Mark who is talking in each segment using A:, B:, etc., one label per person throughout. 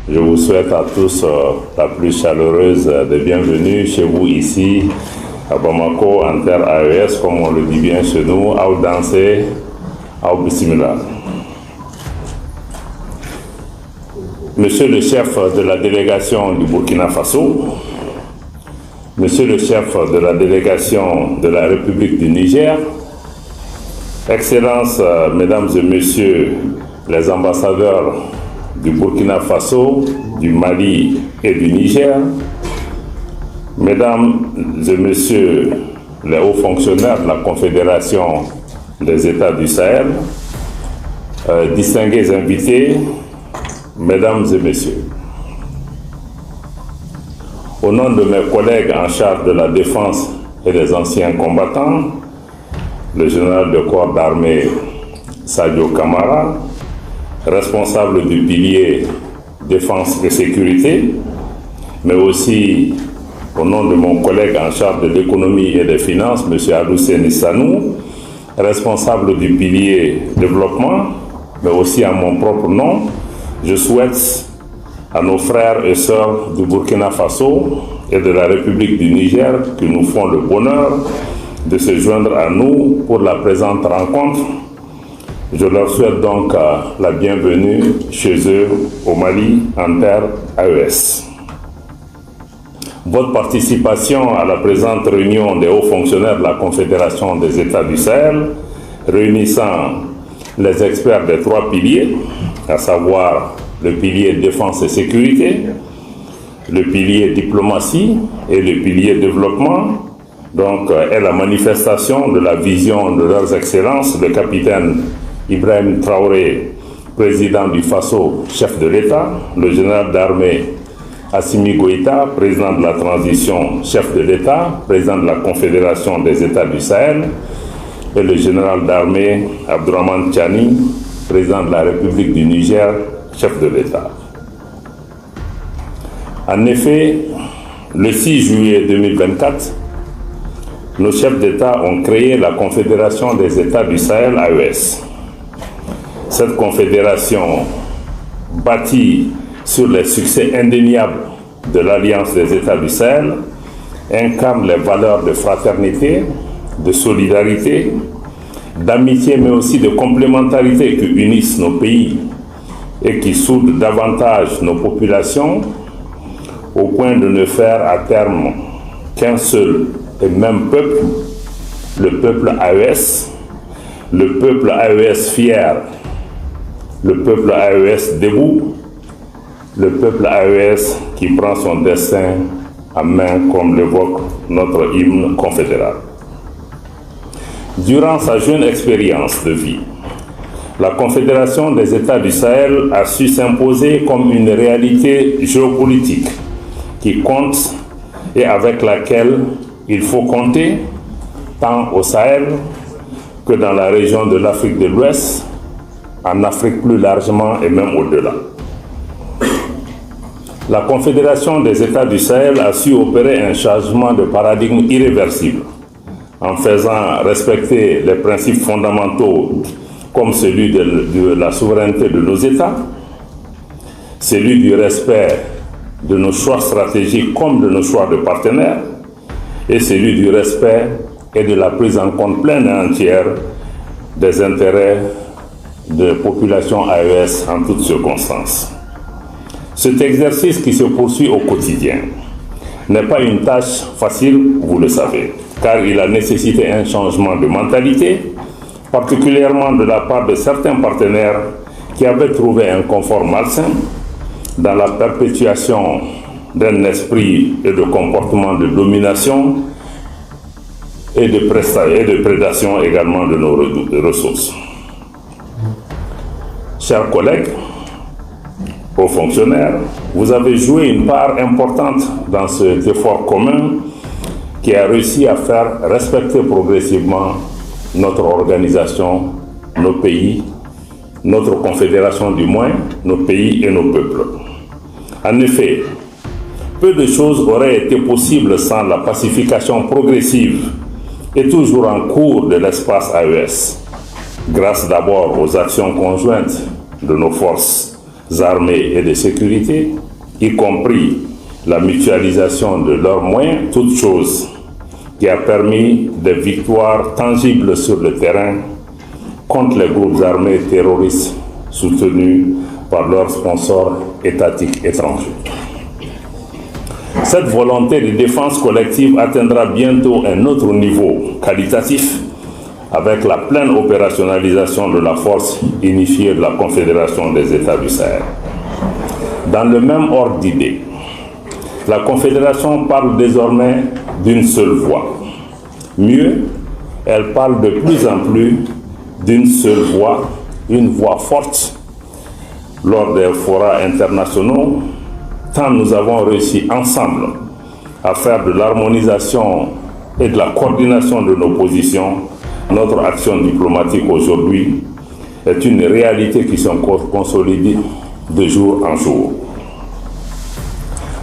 A: Je vous souhaite à tous la plus chaleureuse des bienvenues chez vous ici à Bamako, en terre AES, comme on le dit bien chez nous, au danser, au bismillah. Monsieur le chef de la délégation du Burkina Faso, Monsieur le chef de la délégation de la République du Niger, Excellences, Mesdames et Messieurs les ambassadeurs du Burkina Faso, du Mali et du Niger, Mesdames et Messieurs les hauts fonctionnaires de la Confédération des États du Sahel, distingués invités, Mesdames et Messieurs. Au nom de mes collègues en charge de la défense et des anciens combattants, le général de corps d'armée Sadio Kamara, responsable du pilier défense et sécurité, mais aussi au nom de mon collègue en charge de l'économie et des finances, M. Alousseni Sanou, responsable du pilier développement, mais aussi à mon propre nom, je souhaite à nos frères et sœurs du Burkina Faso et de la République du Niger qui nous font le bonheur de se joindre à nous pour la présente rencontre. Je leur souhaite donc la bienvenue chez eux au Mali, en terre AES. Votre participation à la présente réunion des hauts fonctionnaires de la Confédération des États du Sahel, réunissant les experts des trois piliers, à savoir le pilier défense et sécurité, le pilier diplomatie et le pilier développement, donc est la manifestation de la vision de leurs excellences, le capitaine Ibrahim Traoré, président du Faso, chef de l'État, le général d'armée Assimi Goïta, président de la transition, chef de l'État, président de la Confédération des États du Sahel, et le général d'armée Abdourahmane Tchani, président de la République du Niger, chef de l'État. En effet, le 6 juillet 2024, nos chefs d'État ont créé la Confédération des États du Sahel, AES. Cette confédération, bâtie sur les succès indéniables de l'Alliance des États du Sahel, incarne les valeurs de fraternité, de solidarité, d'amitié, mais aussi de complémentarité qui unissent nos pays et qui soudent davantage nos populations au point de ne faire à terme qu'un seul et même peuple, le peuple AES, le peuple AES fier, le peuple AES debout, le peuple AES qui prend son destin en main comme l'évoque notre hymne confédéral. Durant sa jeune expérience de vie, la Confédération des États du Sahel a su s'imposer comme une réalité géopolitique qui compte et avec laquelle il faut compter tant au Sahel que dans la région de l'Afrique de l'Ouest, en Afrique plus largement et même au-delà. La Confédération des États du Sahel a su opérer un changement de paradigme irréversible en faisant respecter les principes fondamentaux comme celui de la souveraineté de nos États, celui du respect de nos choix stratégiques comme de nos choix de partenaires, et celui du respect et de la prise en compte pleine et entière des intérêts de la population AES en toutes circonstances. Cet exercice qui se poursuit au quotidien n'est pas une tâche facile, vous le savez, car il a nécessité un changement de mentalité, particulièrement de la part de certains partenaires qui avaient trouvé un confort malsain dans la perpétuation d'un esprit et de comportement de domination et de prédation également de nos ressources. Chers collègues, hauts fonctionnaires, vous avez joué une part importante dans cet effort commun qui a réussi à faire respecter progressivement notre organisation, nos pays, notre confédération du moins, nos pays et nos peuples. En effet, peu de choses auraient été possibles sans la pacification progressive et toujours en cours de l'espace AES, grâce d'abord aux actions conjointes de nos forces armées et de sécurité, y compris la mutualisation de leurs moyens, toute chose qui a permis des victoires tangibles sur le terrain contre les groupes armés terroristes soutenus par leurs sponsors étatiques étrangers. Cette volonté de défense collective atteindra bientôt un autre niveau qualitatif avec la pleine opérationnalisation de la force unifiée de la Confédération des États du Sahel. Dans le même ordre d'idées, la Confédération parle désormais d'une seule voix. Mieux, elle parle de plus en plus d'une seule voix, une voix forte. Lors des forats internationaux, tant nous avons réussi ensemble à faire de l'harmonisation et de la coordination de nos positions, notre action diplomatique aujourd'hui est une réalité qui se consolide de jour en jour.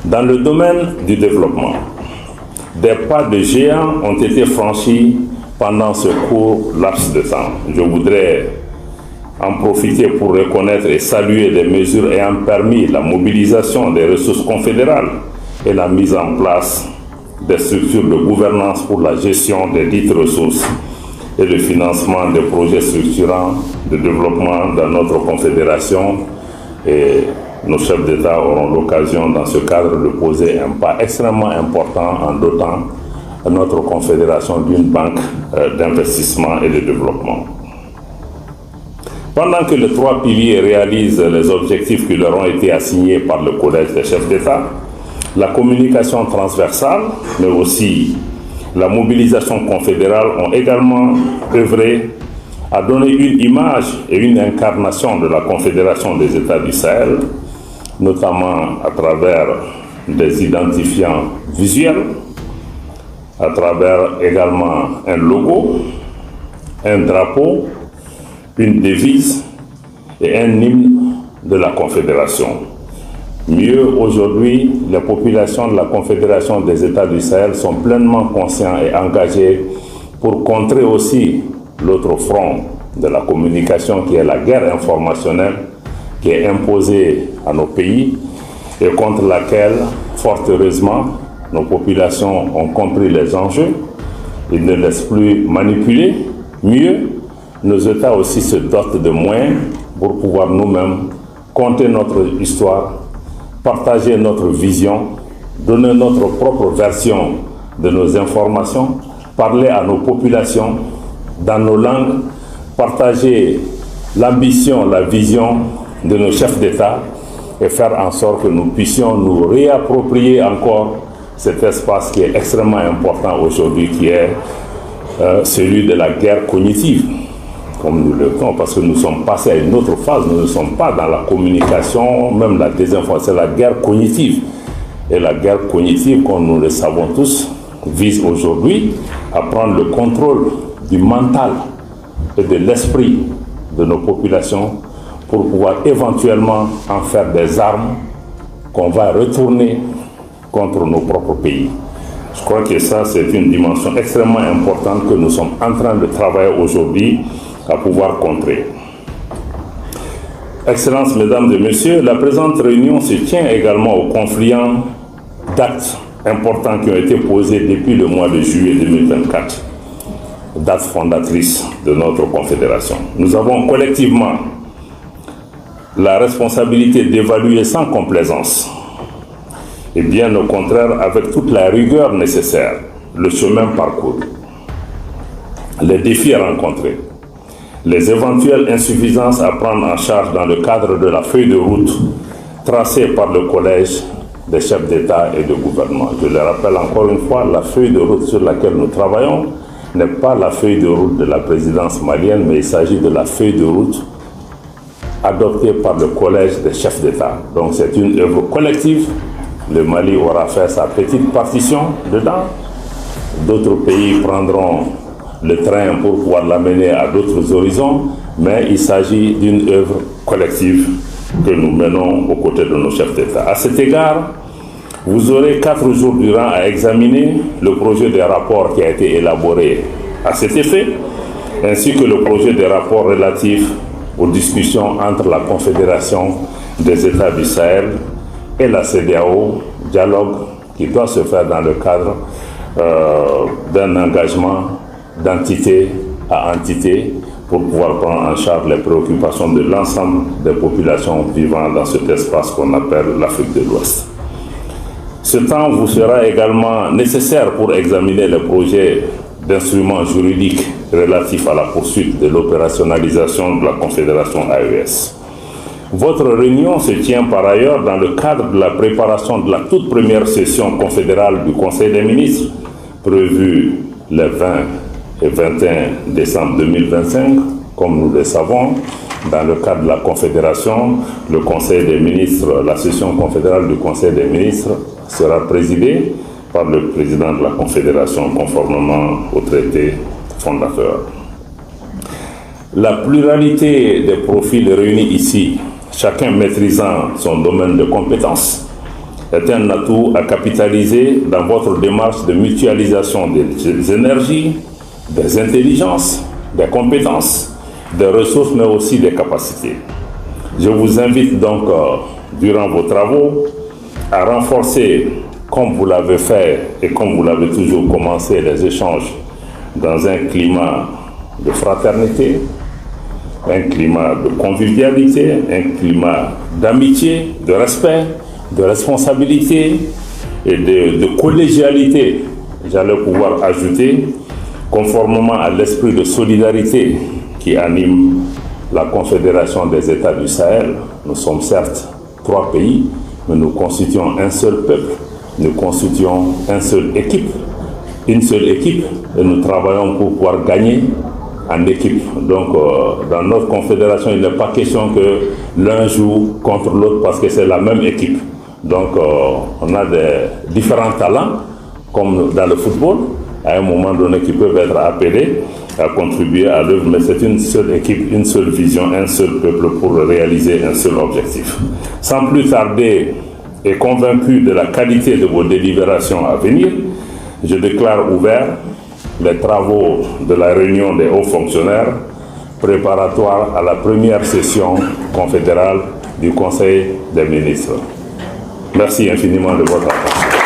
A: Dans le domaine du développement, des pas de géant ont été franchis pendant ce court laps de temps. Je voudrais en profiter pour reconnaître et saluer les mesures ayant permis la mobilisation des ressources confédérales et la mise en place des structures de gouvernance pour la gestion des dites ressources et le financement des projets structurants de développement dans notre confédération. Et nos chefs d'État auront l'occasion dans ce cadre de poser un pas extrêmement important en dotant notre confédération d'une banque d'investissement et de développement. Pendant que les trois piliers réalisent les objectifs qui leur ont été assignés par le Collège des chefs d'État, la communication transversale, mais aussi la mobilisation confédérale ont également œuvré à donner une image et une incarnation de la Confédération des États du Sahel, notamment à travers des identifiants visuels, à travers également un logo, un drapeau, une devise et un hymne de la Confédération. Mieux, aujourd'hui, les populations de la Confédération des États du Sahel sont pleinement conscients et engagés pour contrer aussi l'autre front de la communication qui est la guerre informationnelle qui est imposée à nos pays et contre laquelle, fort heureusement, nos populations ont compris les enjeux. Ils ne laissent plus manipuler. Mieux, nos États aussi se dotent de moyens pour pouvoir nous-mêmes conter notre histoire, partager notre vision, donner notre propre version de nos informations, parler à nos populations dans nos langues, partager l'ambition, la vision de nos chefs d'État et faire en sorte que nous puissions nous réapproprier encore cet espace qui est extrêmement important aujourd'hui, qui est celui de la guerre cognitive, comme nous le disons, parce que nous sommes passés à une autre phase, nous ne sommes pas dans la communication, même la désinformation, c'est la guerre cognitive. Et la guerre cognitive, comme nous le savons tous, vise aujourd'hui à prendre le contrôle du mental et de l'esprit de nos populations pour pouvoir éventuellement en faire des armes qu'on va retourner contre nos propres pays. Je crois que ça, c'est une dimension extrêmement importante que nous sommes en train de travailler aujourd'hui à pouvoir contrer. Excellences, Mesdames et Messieurs, la présente réunion se tient également au confluent d'actes importants qui ont été posés depuis le mois de juillet 2024, date fondatrice de notre confédération. Nous avons collectivement la responsabilité d'évaluer sans complaisance et bien au contraire avec toute la rigueur nécessaire le chemin parcouru, les défis à rencontrer, les éventuelles insuffisances à prendre en charge dans le cadre de la feuille de route tracée par le Collège des chefs d'État et de gouvernement. Je le rappelle encore une fois, la feuille de route sur laquelle nous travaillons n'est pas la feuille de route de la présidence malienne, mais il s'agit de la feuille de route adoptée par le Collège des chefs d'État. Donc c'est une œuvre collective. Le Mali aura fait sa petite partition dedans. D'autres pays prendront le train pour pouvoir l'amener à d'autres horizons, mais il s'agit d'une œuvre collective que nous menons aux côtés de nos chefs d'État. À cet égard, vous aurez 4 jours durant à examiner le projet de rapport qui a été élaboré à cet effet, ainsi que le projet de rapport relatif aux discussions entre la Confédération des États du Sahel et la CEDEAO, dialogue qui doit se faire dans le cadre d'un engagement d'entité à entité pour pouvoir prendre en charge les préoccupations de l'ensemble des populations vivant dans cet espace qu'on appelle l'Afrique de l'Ouest. Ce temps vous sera également nécessaire pour examiner les projets d'instruments juridiques relatifs à la poursuite de l'opérationnalisation de la Confédération AES. Votre réunion se tient par ailleurs dans le cadre de la préparation de la toute première session confédérale du Conseil des ministres, prévue les 20 et 21 décembre 2025, comme nous le savons. Dans le cadre de la Confédération, le Conseil des ministres, la session confédérale du Conseil des ministres sera présidée par le président de la Confédération conformément au traité fondateur. La pluralité des profils réunis ici, chacun maîtrisant son domaine de compétences, est un atout à capitaliser dans votre démarche de mutualisation des énergies, des intelligences, des compétences, des ressources, mais aussi des capacités. Je vous invite donc, durant vos travaux, à renforcer, comme vous l'avez fait et comme vous l'avez toujours commencé, les échanges dans un climat de fraternité, un climat de convivialité, un climat d'amitié, de respect, de responsabilité et de collégialité, j'allais pouvoir ajouter, conformément à l'esprit de solidarité qui anime la Confédération des États du Sahel. Nous sommes certes 3 pays, mais nous constituons un seul peuple, nous constituons une seule équipe, et nous travaillons pour pouvoir gagner en équipe. Donc, dans notre confédération, il n'est pas question que l'un joue contre l'autre parce que c'est la même équipe. Donc, on a des différents talents, comme dans le football, à un moment donné, qui peuvent être appelés à contribuer à l'œuvre, mais c'est une seule équipe, une seule vision, un seul peuple pour réaliser un seul objectif. Sans plus tarder, et convaincu de la qualité de vos délibérations à venir, je déclare ouvert les travaux de la réunion des hauts fonctionnaires préparatoires à la première session confédérale du Conseil des ministres. Merci infiniment de votre attention.